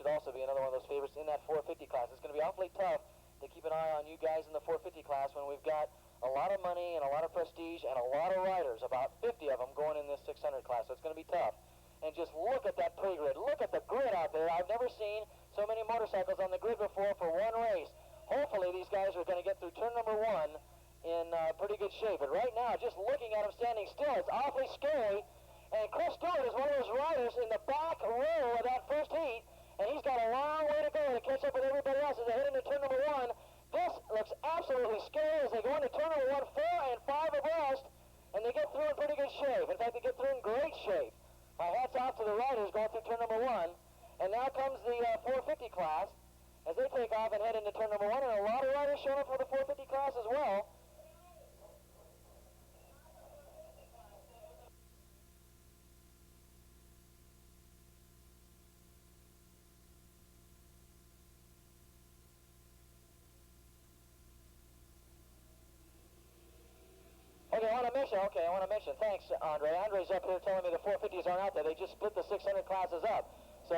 should also be another one of those favorites in that 450 class. It's going to be awfully tough to keep an eye on you guys in the 450 class when we've got a lot of money and a lot of prestige and a lot of riders, about 50 of them going in this 600 class, so it's going to be tough. And just look at that pre-grid. Look at the grid out there. I've never seen so many motorcycles on the grid before for one race. Hopefully these guys are going to get through turn number 1 in pretty good shape. But right now, just looking at them standing still, it's awfully scary. And Chris Stewart is one of those riders in the back row of that first heat, and he's got a long way to go to catch up with everybody else as they head into turn number 1. This looks absolutely scary as they go into turn number 1, 4 and 5 abreast, and they get through in pretty good shape. In fact, they get through in great shape. My hat's off to the riders going through turn number 1. And now comes the 450 class as they take off and head into turn number 1, and a lot of riders showing up for the 450 class as well. Okay, I want to mention, thanks, Andre. Andre's up here telling me the 450s aren't out there. They just split the 600 classes up. So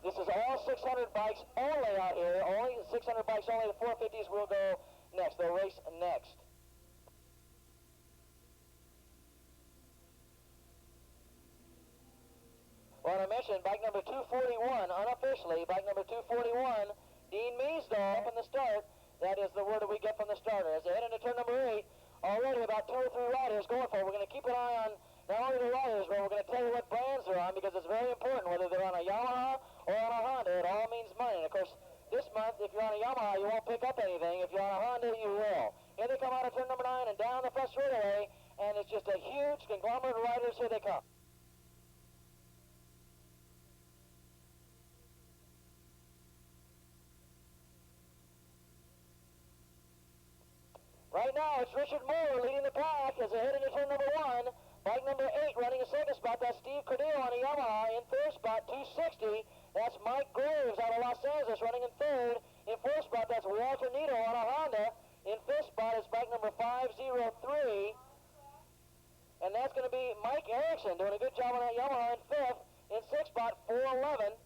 this is all 600 bikes only out here. Only 600 bikes only. The 450s will go next. They'll race next. I want to mention bike number 241, unofficially, bike number 241, Dean Measdahl up in the start. That is the word that we get from the starter. As they head into turn number 8, already about 2 or 3 riders going for it. We're going to keep an eye on not only the riders, but we're going to tell you what brands they're on, because it's very important whether they're on a Yamaha or on a Honda. It all means money. And of course, this month, if you're on a Yamaha, you won't pick up anything. If you're on a Honda, you will. Here they come out of turn number 9 and down the front straightaway, and it's just a huge conglomerate of riders. Here they come. Right now, it's Richard Moore leading the pack as they head into turn number 1. Bike number 8 running a second spot. That's Steve Cordero on a Yamaha. In third spot, 260. That's Mike Graves out of Los Angeles running in third. In fourth spot, that's Walter Nito on a Honda. In fifth spot is bike number 503. And that's going to be Mike Erickson doing a good job on that Yamaha in fifth. In sixth spot, 411.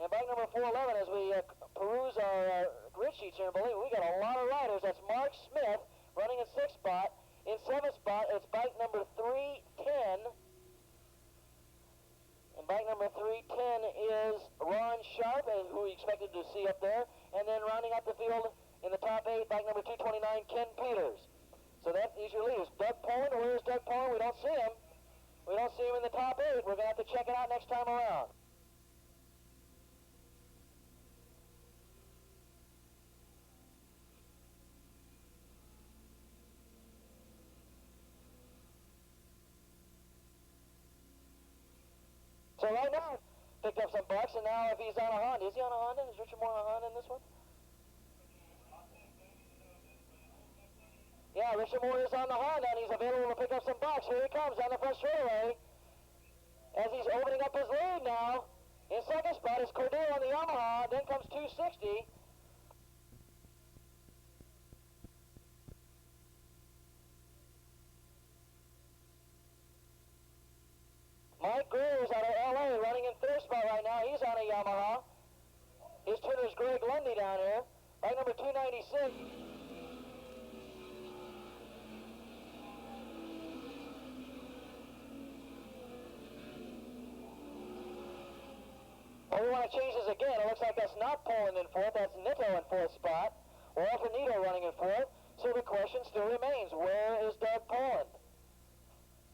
And bike number 411, as we peruse our grid sheets here, believe we got a lot of riders. That's Mark Smith running in sixth spot. In seventh spot, it's bike number 310. And bike number 310 is Ron Sharp, who we expected to see up there. And then rounding out the field in the top 8, bike number 229, Ken Peters. So that is your leaders. Doug Poland, where's Doug Poland? We don't see him. We don't see him in the top 8. We're going to have to check it out next time around. So right now, picked up some bucks, and now if he's on a Honda, is he on a Honda? Is Richard Moore on a Honda in this one? Yeah, Richard Moore is on the Honda, and he's available to pick up some bucks. Here he comes down the front straightaway as he's opening up his lead now. In second spot is Cordero on the Yamaha, then comes 260. Mike Graves out of LA running in third spot right now. He's on a Yamaha. His tuner's Greg Lundy down here. Bike number 296. Well, we want to change this again. It looks like that's not Poland in fourth. That's Nito in fourth spot. Walter Nito running in fourth. So the question still remains, where is Doug Poland?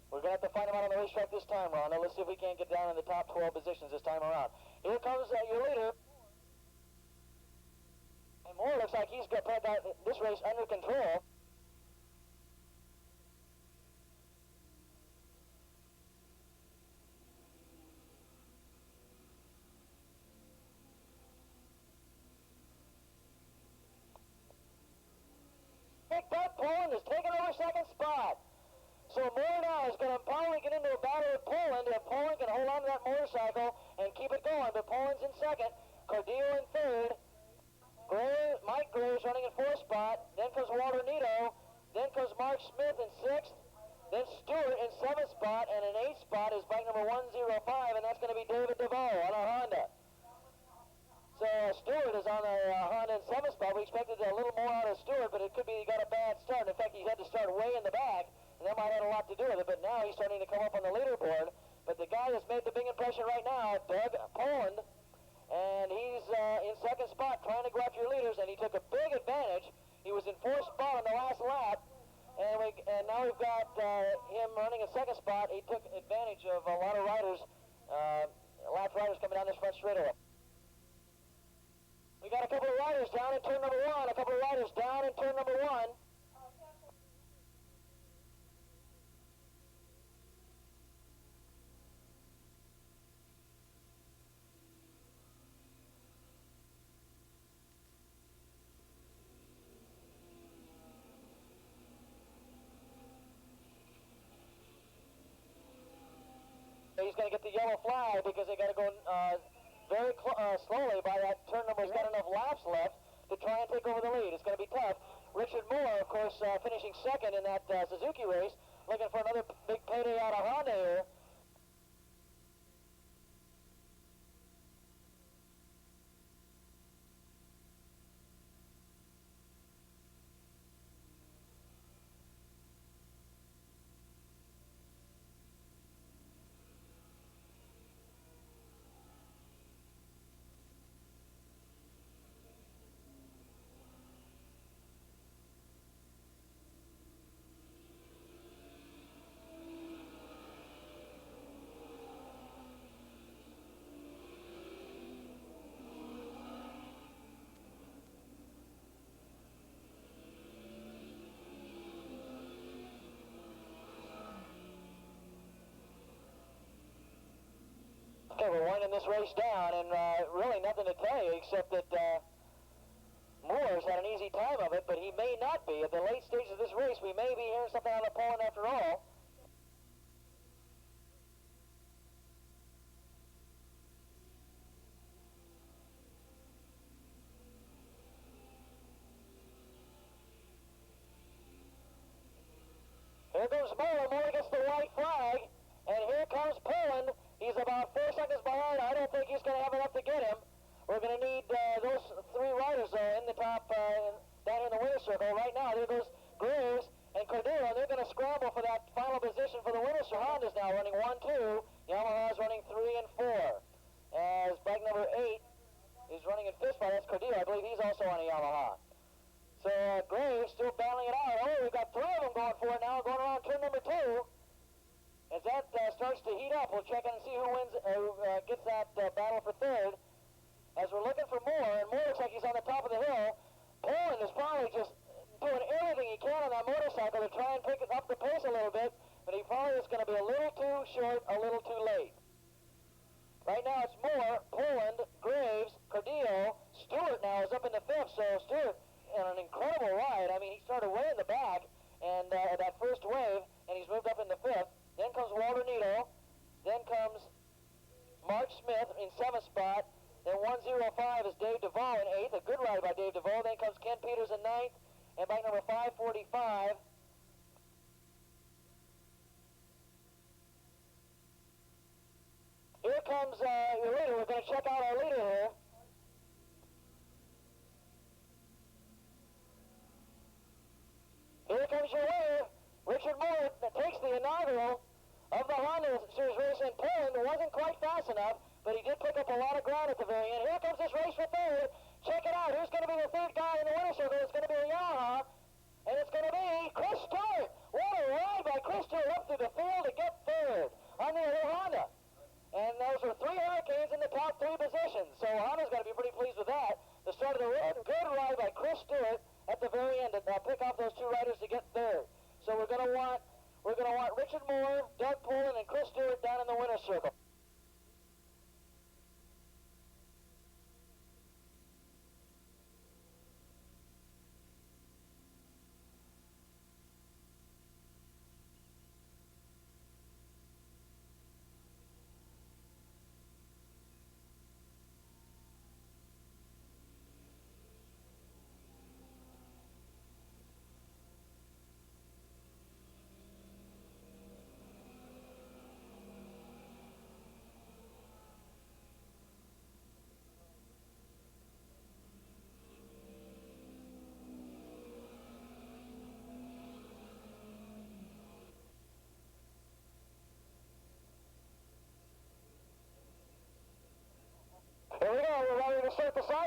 We're going to have to find him out on the racetrack this time, Ron. Now let's see if we can't get down in the top 12 positions this time around. Here comes your leader. And Moore looks like he's got this race under control. Doug Poland is taking over second spot. So Moore now is going to probably get into a battle with Poland if Poland can hold on to that motorcycle and keep it going. But Poland's in second, Cordero in third, Mike Graves running in fourth spot, then comes Walter Nito, then comes Mark Smith in sixth, then Stewart in seventh spot, and in eighth spot is bike number 105, and that's going to be David DeVoe on a Honda. We expected a little more out of Stewart, but it could be he got a bad start. In fact, he had to start way in the back, and that might have had a lot to do with it. But now he's starting to come up on the leaderboard. But the guy that's made the big impression right now, Doug Poland, and he's in second spot trying to go after your leaders, and he took a big advantage. He was in fourth spot on the last lap, and now we've got him running in second spot. He took advantage of a lot of riders, lap riders coming down this front straightaway. We got a couple of riders down in turn number one, a couple of riders down in turn number one. He's going to get the yellow flag because they got to go very slowly by that turn number. He's got enough laps left to try and take over the lead. It's going to be tough. Richard Moore, of course, finishing second in that Suzuki race, looking for another big payday out of Honda here. Okay, we're winding this race down, and really nothing to tell you except that Moore's had an easy time of it, but he may not be. At the late stages of this race, we may be hearing something out of Poland after all. Here goes Moore. Moore gets the white flag, and here comes Poland. He's about 4 seconds behind. I don't think he's going to have enough to get him. We're going to need those three riders in the top, down in the winner's circle. Right now, there goes Graves and Cordero. They're going to scramble for that final position for the winner's circle. Honda's now running 1-2. Yamaha's running 3 and 4. As bike number 8 is running in fifth spot. That's Cordero. I believe he's also on a Yamaha. So Graves still battling it out. Oh, we've got 3 of them going for it now, going around turn number 2. As that starts to heat up, we'll check in and see who wins, gets that battle for third. As we're looking for Moore, and Moore looks like he's on the top of the hill. Poland is probably just doing everything he can on that motorcycle to try and pick up the pace a little bit, but he probably is going to be a little too short, a little too late. Right now it's Moore, Poland, Graves, Cordillo. Stewart now is up in the fifth, so Stewart on an incredible ride. I mean, he started way in the back, and that first wave, and he's moved up in the fifth. Then comes Walter Nito. Then comes Mark Smith in seventh spot. Then 105 is Dave Duvall in eighth. A good ride by Dave Duvall. Then comes Ken Peters in ninth. And bike number 545. Here comes your leader. We're going to check out our leader here. Here comes your leader. Richard Moore takes the inaugural of the Honda Series race in Poland. It wasn't quite fast enough, but he did pick up a lot of ground at the very end. Here comes this race for third. Check it out. Who's going to be the third guy in the winner's circle? It's going to be a Yamaha, and it's going to be Chris Stewart. What a ride by Chris Stewart up through the field to get third on the other Honda. And those are 3 Hurricanes in the top 3 positions, so Honda's got to be pretty pleased with that. The start of the good ride by Chris Stewart at the very end to pick off those 2 riders to get third. So we're going to want Richard Moore, Doug Poland, and Chris Stewart down in the winner's circle.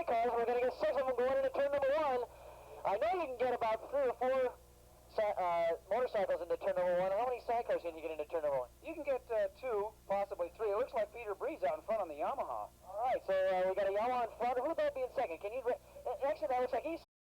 sidecars. We're going to get 6 of them going into turn number 1. I know you can get about 3 or 4 motorcycles into turn number 1. How many sidecars can you get into turn number 1?